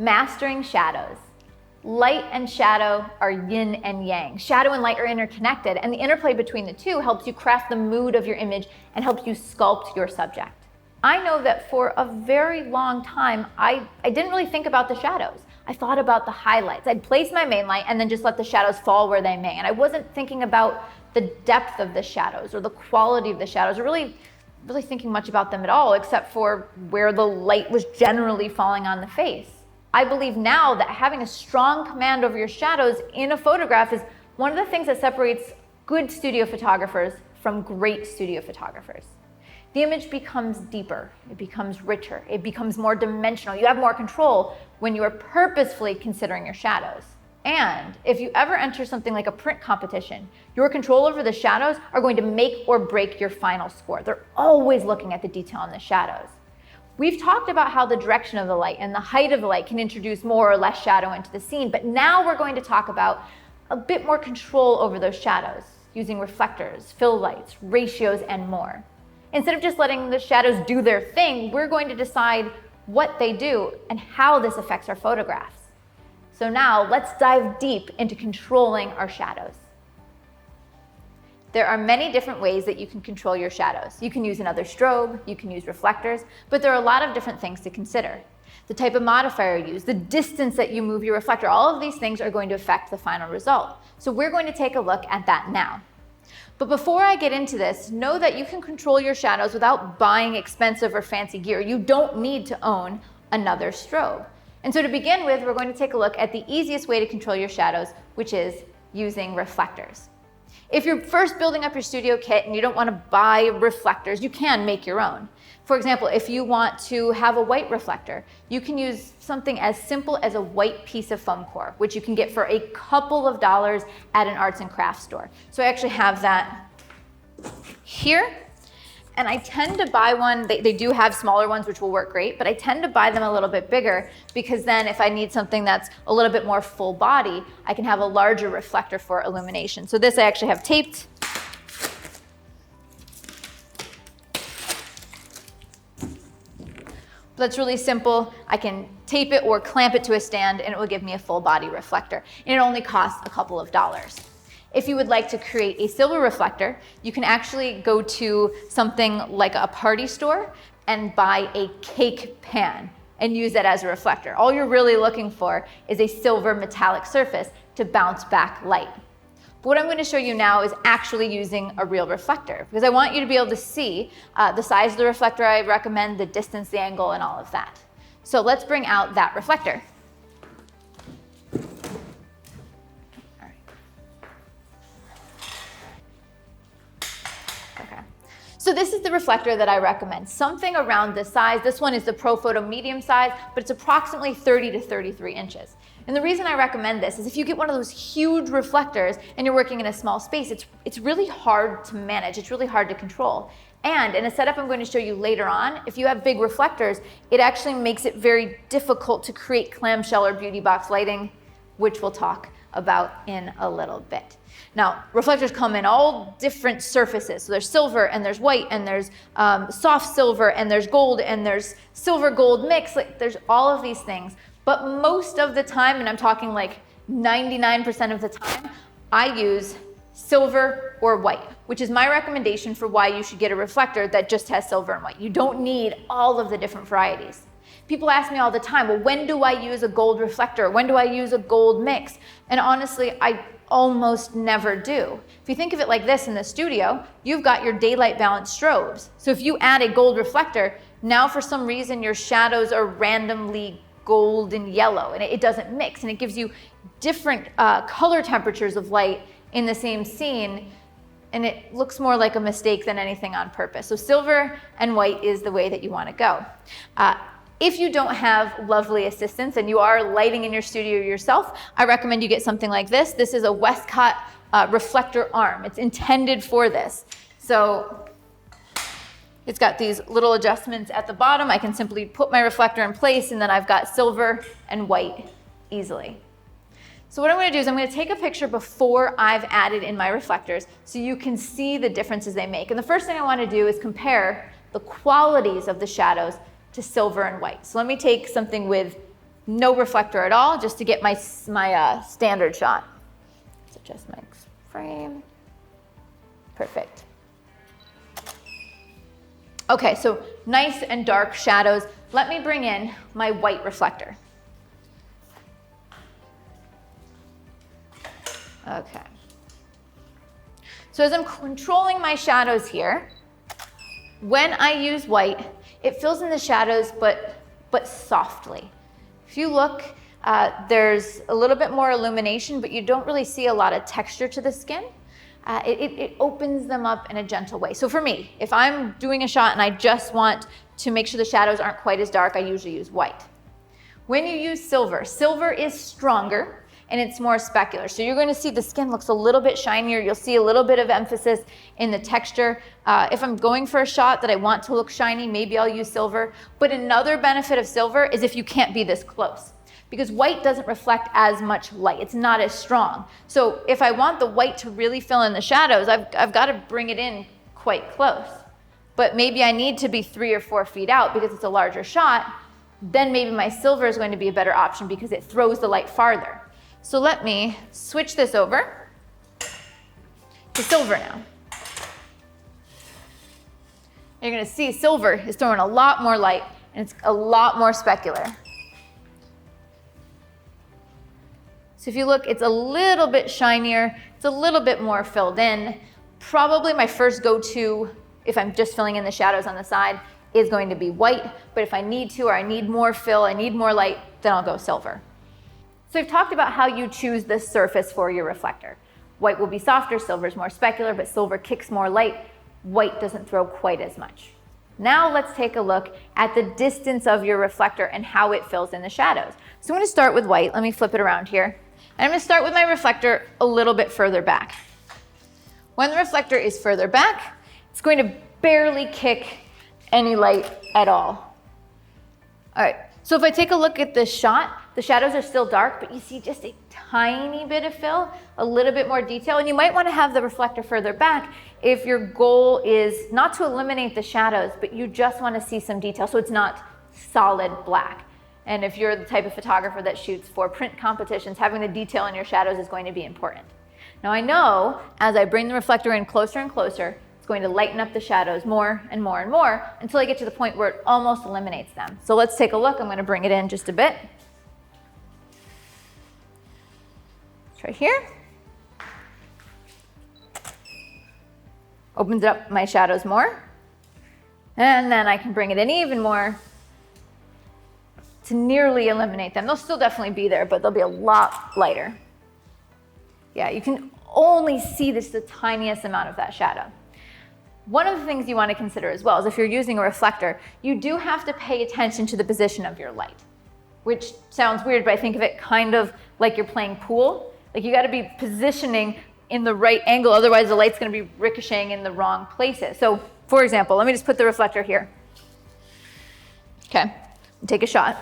Mastering shadows. Light and shadow are yin and yang. Shadow and light are interconnected, and the interplay between the two helps you craft the mood of your image and helps you sculpt your subject. I know that for a very long time, I didn't really think about the shadows. I thought about the highlights. I'd place my main light and then just let the shadows fall where they may. And I wasn't thinking about the depth of the shadows or the quality of the shadows, or really thinking much about them at all, except for where the light was generally falling on the face. I believe now that having a strong command over your shadows in a photograph is one of the things that separates good studio photographers from great studio photographers. The image becomes deeper, it becomes richer, it becomes more dimensional. You have more control when you are purposefully considering your shadows. And if you ever enter something like a print competition, your control over the shadows are going to make or break your final score. They're always looking at the detail in the shadows. We've talked about how the direction of the light and the height of the light can introduce more or less shadow into the scene, but now we're going to talk about a bit more control over those shadows, using reflectors, fill lights, ratios, and more. Instead of just letting the shadows do their thing, we're going to decide what they do and how this affects our photographs. So now let's dive deep into controlling our shadows. There are many different ways that you can control your shadows. You can use another strobe, you can use reflectors, but there are a lot of different things to consider. The type of modifier you use, the distance that you move your reflector, all of these things are going to affect the final result. So we're going to take a look at that now. But before I get into this, know that you can control your shadows without buying expensive or fancy gear. You don't need to own another strobe. And so to begin with, we're going to take a look at the easiest way to control your shadows, which is using reflectors. If you're first building up your studio kit and you don't want to buy reflectors, you can make your own. For example, if you want to have a white reflector, you can use something as simple as a white piece of foam core, which you can get for a couple of dollars at an arts and crafts store. So I actually have that here. And I tend to buy one, they do have smaller ones which will work great, but I tend to buy them a little bit bigger because then if I need something that's a little bit more full body, I can have a larger reflector for illumination. So this I actually have taped. That's really simple. I can tape it or clamp it to a stand and it will give me a full body reflector. And it only costs a couple of dollars. If you would like to create a silver reflector, you can actually go to something like a party store and buy a cake pan and use that as a reflector. All you're really looking for is a silver metallic surface to bounce back light. But what I'm going to show you now is actually using a real reflector because I want you to be able to see the size of the reflector I recommend, the distance, the angle, and all of that. So let's bring out that reflector. So this is the reflector that I recommend, something around this size. This one is the ProPhoto medium size, but it's approximately 30 to 33 inches. And the reason I recommend this is if you get one of those huge reflectors and you're working in a small space, it's really hard to manage. It's really hard to control. And in a setup I'm going to show you later on, if you have big reflectors, it actually makes it very difficult to create clamshell or beauty box lighting, which we'll talk about in a little bit. Now, reflectors come in all different surfaces. So there's silver and there's white and there's soft silver and there's gold and there's silver gold mix. Like, there's all of these things. But most of the time, and I'm talking like 99% of the time, I use silver or white, which is my recommendation for why you should get a reflector that just has silver and white. You don't need all of the different varieties. People ask me all the time, well, when do I use a gold reflector? When do I use a gold mix? And honestly, I almost never do. If you think of it like this in the studio, you've got your daylight balanced strobes. So if you add a gold reflector, now for some reason your shadows are randomly gold and yellow and it doesn't mix, and it gives you different color temperatures of light in the same scene, and it looks more like a mistake than anything on purpose. So silver and white is the way that you want to go. If you don't have lovely assistants and you are lighting in your studio yourself, I recommend you get something like this. This is a Westcott reflector arm. It's intended for this. So it's got these little adjustments at the bottom. I can simply put my reflector in place and then I've got silver and white easily. So what I'm going to do is I'm going to take a picture before I've added in my reflectors so you can see the differences they make. And the first thing I want to do is compare the qualities of the shadows to silver and white. So let me take something with no reflector at all, just to get my standard shot. So adjust my frame. Perfect. Okay, so nice and dark shadows. Let me bring in my white reflector. Okay. So as I'm controlling my shadows here, when I use white, it fills in the shadows, but softly. If you look, there's a little bit more illumination, but you don't really see a lot of texture to the skin. It opens them up in a gentle way. So for me, if I'm doing a shot and I just want to make sure the shadows aren't quite as dark, I usually use white. When you use silver, silver is stronger and it's more specular. So you're going to see the skin looks a little bit shinier. You'll see a little bit of emphasis in the texture. If I'm going for a shot that I want to look shiny, maybe I'll use silver. But another benefit of silver is if you can't be this close, because white doesn't reflect as much light. It's not as strong. So if I want the white to really fill in the shadows, I've got to bring it in quite close. But maybe I need to be 3 or 4 feet out because it's a larger shot. Then maybe my silver is going to be a better option because it throws the light farther. So let me switch this over to silver now. You're going to see silver is throwing a lot more light and it's a lot more specular. So if you look, it's a little bit shinier, it's a little bit more filled in. Probably my first go-to, if I'm just filling in the shadows on the side, is going to be white. But if I need to, or I need more fill, I need more light, then I'll go silver. So we've talked about how you choose the surface for your reflector. White will be softer, silver is more specular, but silver kicks more light. White doesn't throw quite as much. Now let's take a look at the distance of your reflector and how it fills in the shadows. So I'm going to start with white. Let me flip it around here. And I'm going to start with my reflector a little bit further back. When the reflector is further back, it's going to barely kick any light at all. All right, so if I take a look at this shot, the shadows are still dark, but you see just a tiny bit of fill, a little bit more detail, and you might want to have the reflector further back if your goal is not to eliminate the shadows, but you just want to see some detail so it's not solid black. And if you're the type of photographer that shoots for print competitions, having the detail in your shadows is going to be important. Now I know as I bring the reflector in closer and closer, it's going to lighten up the shadows more and more and more until I get to the point where it almost eliminates them. So let's take a look. I'm going to bring it in just a bit. It's right here. Opens up my shadows more. And then I can bring it in even more to nearly eliminate them. They'll still definitely be there, but they'll be a lot lighter. Yeah, you can only see this the tiniest amount of that shadow. One of the things you want to consider as well is if you're using a reflector, you do have to pay attention to the position of your light, which sounds weird, but I think of it kind of like you're playing pool. Like you got to be positioning in the right angle, otherwise the light's going to be ricocheting in the wrong places. So for example, let me just put the reflector here. Okay, take a shot.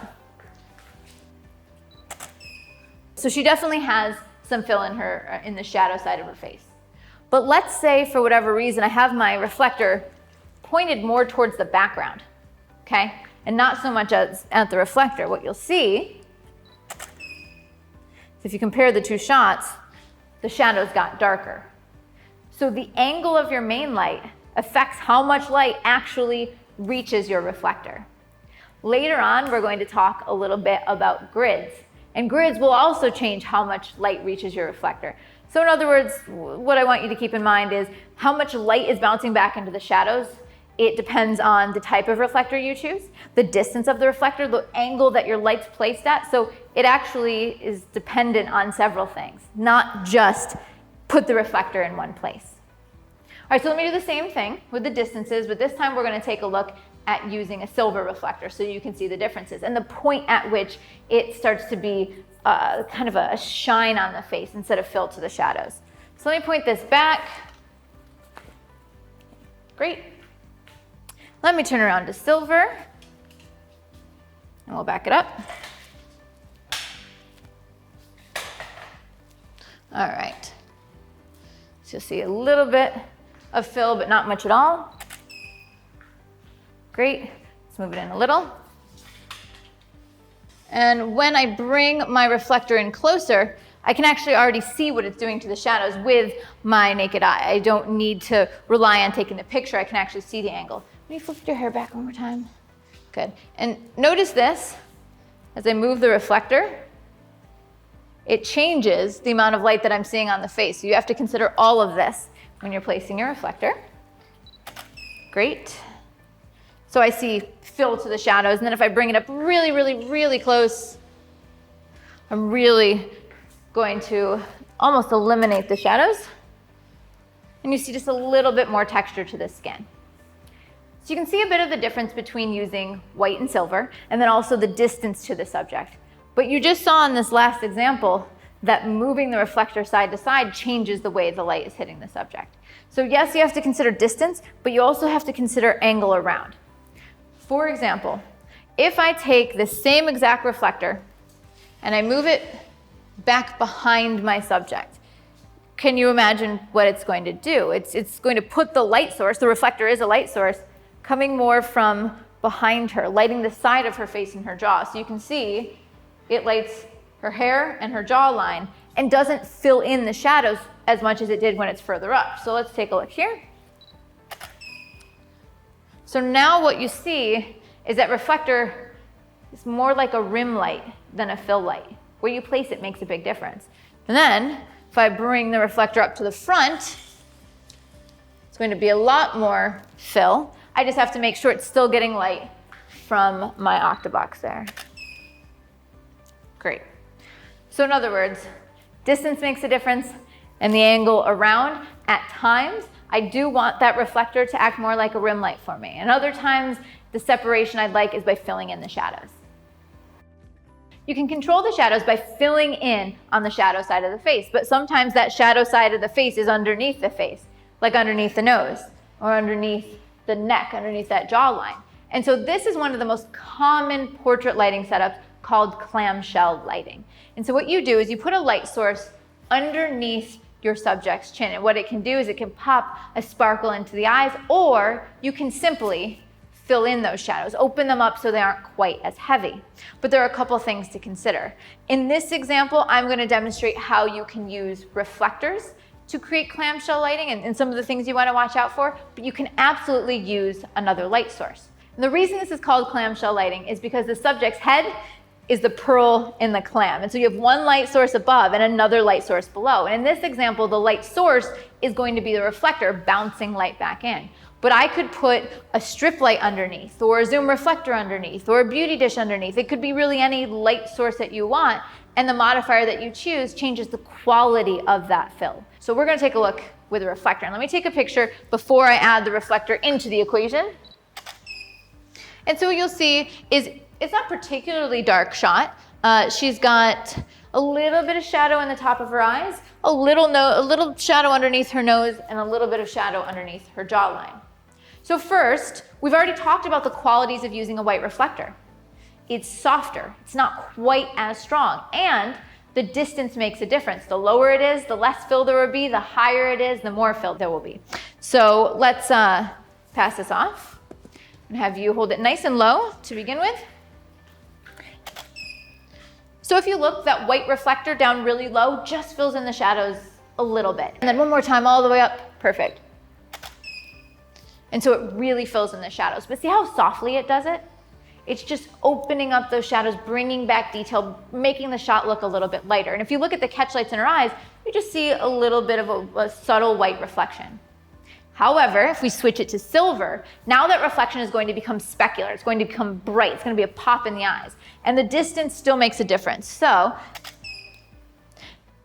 So she definitely has some fill in the shadow side of her face. But let's say for whatever reason I have my reflector pointed more towards the background, okay? And not so much as at the reflector. What you'll see is if you compare the two shots, the shadows got darker. So the angle of your main light affects how much light actually reaches your reflector. Later on, we're going to talk a little bit about grids. And grids will also change how much light reaches your reflector. So in other words, what I want you to keep in mind is how much light is bouncing back into the shadows. It depends on the type of reflector you choose, the distance of the reflector, the angle that your light's placed at. So it actually is dependent on several things, not just put the reflector in one place. All right, so let me do the same thing with the distances, but this time we're going to take a look at using a silver reflector so you can see the differences and the point at which it starts to be kind of a shine on the face instead of fill to the shadows. So let me point this back. Great. Let me turn around to silver and we'll back it up. All right. So you'll see a little bit of fill, but not much at all. Great. Let's move it in a little. And when I bring my reflector in closer, I can actually already see what it's doing to the shadows with my naked eye. I don't need to rely on taking the picture. I can actually see the angle. Let me flip your hair back one more time. Good. And notice this, as I move the reflector, it changes the amount of light that I'm seeing on the face. So you have to consider all of this when you're placing your reflector. Great. So I see fill to the shadows, and then if I bring it up really, really, really close, I'm really going to almost eliminate the shadows. And you see just a little bit more texture to the skin. So you can see a bit of the difference between using white and silver, and then also the distance to the subject. But you just saw in this last example that moving the reflector side to side changes the way the light is hitting the subject. So yes, you have to consider distance, but you also have to consider angle around. For example, if I take the same exact reflector and I move it back behind my subject, can you imagine what it's going to do? It's going to put the light source, the reflector is a light source, coming more from behind her, lighting the side of her face and her jaw. So you can see it lights her hair and her jawline and doesn't fill in the shadows as much as it did when it's further up. So let's take a look here. So now what you see is that reflector is more like a rim light than a fill light. Where you place it makes a big difference. And then if I bring the reflector up to the front, it's going to be a lot more fill. I just have to make sure it's still getting light from my octabox there. Great. So in other words, distance makes a difference and the angle around. At times, I do want that reflector to act more like a rim light for me. And other times, the separation I'd like is by filling in the shadows. You can control the shadows by filling in on the shadow side of the face, but sometimes that shadow side of the face is underneath the face, like underneath the nose or underneath the neck, underneath that jawline. And so this is one of the most common portrait lighting setups called clamshell lighting. And so what you do is you put a light source underneath your subject's chin. And what it can do is it can pop a sparkle into the eyes, or you can simply fill in those shadows, open them up so they aren't quite as heavy. But there are a couple things to consider. In this example, I'm going to demonstrate how you can use reflectors to create clamshell lighting and some of the things you want to watch out for, but you can absolutely use another light source. And the reason this is called clamshell lighting is because the subject's head is the pearl in the clam. And so you have one light source above and another light source below. And in this example, the light source is going to be the reflector bouncing light back in. But I could put a strip light underneath, or a zoom reflector underneath, or a beauty dish underneath. It could be really any light source that you want, and the modifier that you choose changes the quality of that fill. So we're going to take a look with a reflector. And let me take a picture before I add the reflector into the equation. And so what you'll see is it's not particularly dark shot. She's got a little bit of shadow in the top of her eyes, a little shadow underneath her nose, and a little bit of shadow underneath her jawline. So first, we've already talked about the qualities of using a white reflector. It's softer, it's not quite as strong, and the distance makes a difference. The lower it is, the less fill there will be, the higher it is, the more fill there will be. So let's pass this off and have you hold it nice and low to begin with. So if you look, that white reflector down really low just fills in the shadows a little bit. And then one more time all the way up, perfect. And so it really fills in the shadows. But see how softly it does it? It's just opening up those shadows, bringing back detail, making the shot look a little bit lighter. And if you look at the catch lights in her eyes, you just see a little bit of a subtle white reflection. However, if we switch it to silver, now that reflection is going to become specular. It's going to become bright. It's going to be a pop in the eyes. And the distance still makes a difference. So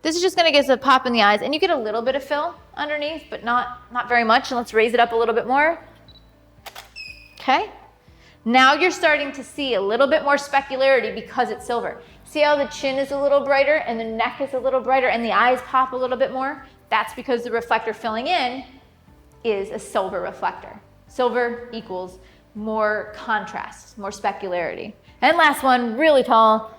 this is just going to give us a pop in the eyes. And you get a little bit of fill underneath, but not very much. And let's raise it up a little bit more. Okay. Now you're starting to see a little bit more specularity because it's silver. See how the chin is a little brighter and the neck is a little brighter and the eyes pop a little bit more? That's because the reflector filling in is a silver reflector. Silver equals more contrast, more specularity. And last one, really tall.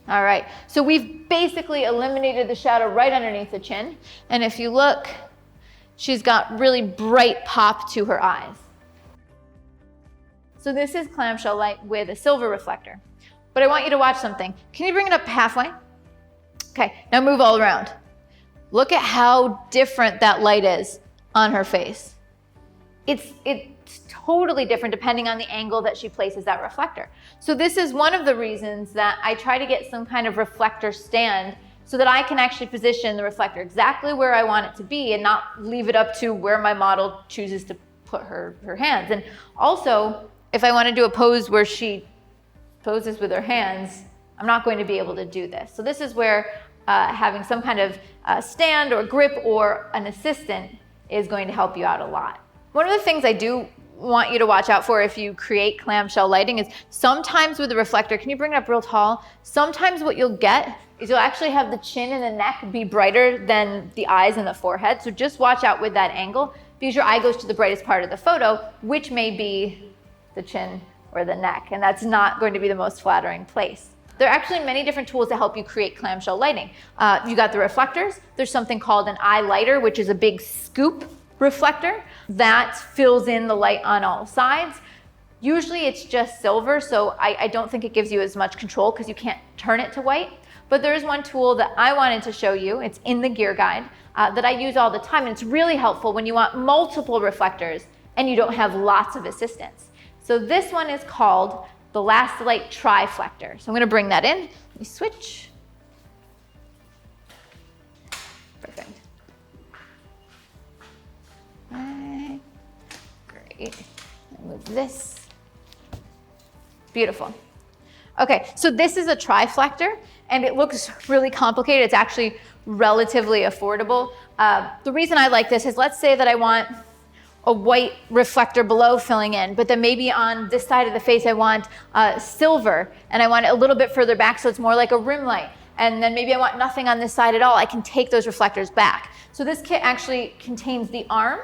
All right, so we've basically eliminated the shadow right underneath the chin. And if you look, she's got really bright pop to her eyes. So this is clamshell light with a silver reflector. but I want you to watch something. Can you bring it up halfway? Okay, now move all around. Look at how different that light is on her face. It's totally different depending on the angle that she places that reflector. So this is one of the reasons that I try to get some kind of reflector stand so that I can actually position the reflector exactly where I want it to be and not leave it up to where my model chooses to put her hands. And also, if I want to do a pose where she poses with her hands, I'm not going to be able to do this. So this is where having some kind of stand or grip or an assistant is going to help you out a lot. One of the things I do want you to watch out for if you create clamshell lighting is sometimes with the reflector, can you bring it up real tall? Sometimes what you'll get is you'll actually have the chin and the neck be brighter than the eyes and the forehead. So just watch out with that angle because your eye goes to the brightest part of the photo, which may be the chin or the neck, and that's not going to be the most flattering place. There are actually many different tools to help you create clamshell lighting. You got the reflectors. There's something called an eye lighter, which is a big scoop reflector that fills in the light on all sides. Usually it's just silver, so I don't think it gives you as much control because you can't turn it to white. But there is one tool that I wanted to show you. It's in the gear guide that I use all the time, and it's really helpful when you want multiple reflectors and you don't have lots of assistants. So this one is called the Last Light Triflector. So I'm going to bring that in. Let me switch. Perfect. Right. Great. Move this. Beautiful. Okay, so this is a triflector, and it looks really complicated. It's actually relatively affordable. The reason I like this is, let's say that I want a white reflector below filling in, but then maybe on this side of the face I want silver, and I want it a little bit further back so it's more like a rim light. And then maybe I want nothing on this side at all. I can take those reflectors back. So this kit actually contains the arm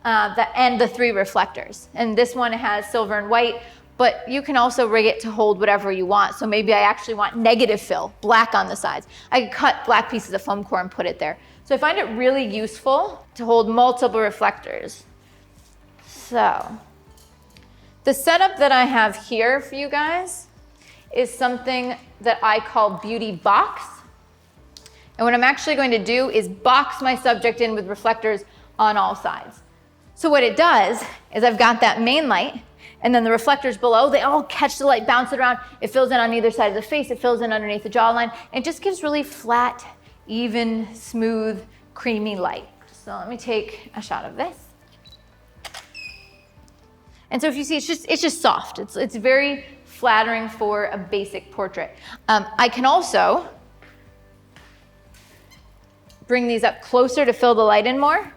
and the 3 reflectors. And this one has silver and white, but you can also rig it to hold whatever you want. So maybe I actually want negative fill, black on the sides. I could cut black pieces of foam core and put it there. So I find it really useful to hold multiple reflectors. So the setup that I have here for you guys is something that I call Beauty Box. And what I'm actually going to do is box my subject in with reflectors on all sides. So what it does is I've got that main light, and then the reflectors below, they all catch the light, bounce it around. It fills in on either side of the face. It fills in underneath the jawline. And it just gives really flat, even, smooth, creamy light. So let me take a shot of this. And so if you see, it's just soft. It's very flattering for a basic portrait. I can also bring these up closer to fill the light in more.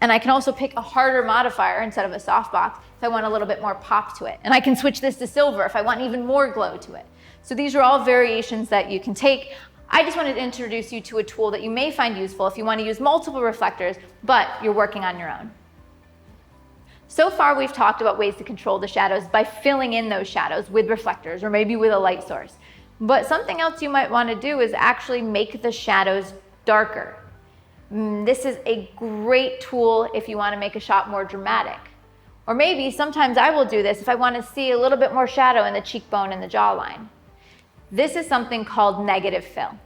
And I can also pick a harder modifier instead of a softbox if I want a little bit more pop to it. And I can switch this to silver if I want even more glow to it. So these are all variations that you can take. I just wanted to introduce you to a tool that you may find useful if you want to use multiple reflectors, but you're working on your own. So far, we've talked about ways to control the shadows by filling in those shadows with reflectors or maybe with a light source. But something else you might want to do is actually make the shadows darker. This is a great tool if you want to make a shot more dramatic. Or maybe sometimes I will do this if I want to see a little bit more shadow in the cheekbone and the jawline. This is something called negative fill.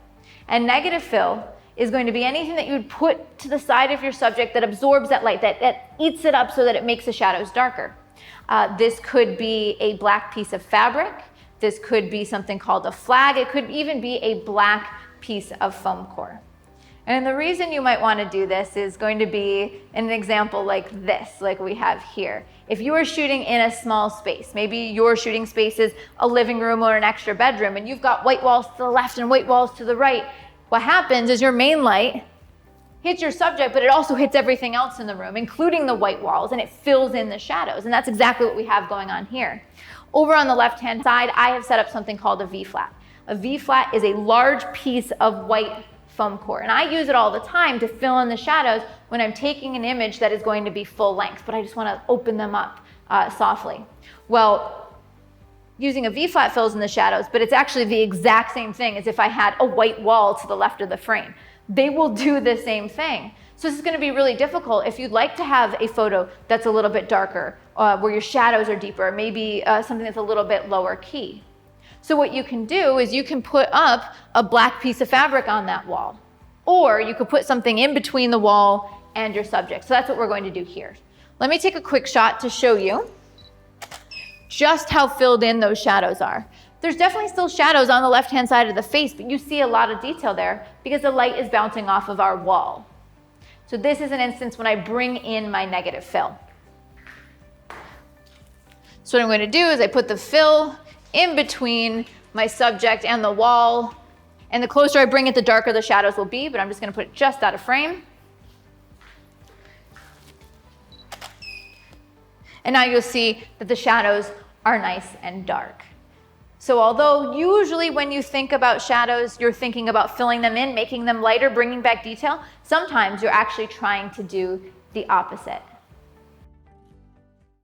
And negative fill is going to be anything that you would put to the side of your subject that absorbs that light, that eats it up so that it makes the shadows darker. This could be a black piece of fabric. This could be something called a flag. It could even be a black piece of foam core. And the reason you might want to do this is going to be an example like this, like we have here. If you are shooting in a small space, maybe your shooting space is a living room or an extra bedroom, and you've got white walls to the left and white walls to the right, what happens is your main light hits your subject, but it also hits everything else in the room, including the white walls, and it fills in the shadows. And that's exactly what we have going on here. Over on the left-hand side, I have set up something called a V-flat. A V-flat is a large piece of white foam core, and I use it all the time to fill in the shadows when I'm taking an image that is going to be full length, but I just want to open them up softly. Well, using a V-flat fills in the shadows, but it's actually the exact same thing as if I had a white wall to the left of the frame. They will do the same thing. So this is going to be really difficult if you'd like to have a photo that's a little bit darker, where your shadows are deeper, maybe something that's a little bit lower key. So what you can do is you can put up a black piece of fabric on that wall, or you could put something in between the wall and your subject. So that's what we're going to do here. Let me take a quick shot to show you just how filled in those shadows are. There's definitely still shadows on the left-hand side of the face, but you see a lot of detail there because the light is bouncing off of our wall. So this is an instance when I bring in my negative fill. So what I'm going to do is I put the fill in between my subject and the wall, and the closer I bring it, the darker the shadows will be, but I'm just going to put it just out of frame. And now you'll see that the shadows are nice and dark. So although usually when you think about shadows, you're thinking about filling them in, making them lighter, bringing back detail, sometimes you're actually trying to do the opposite.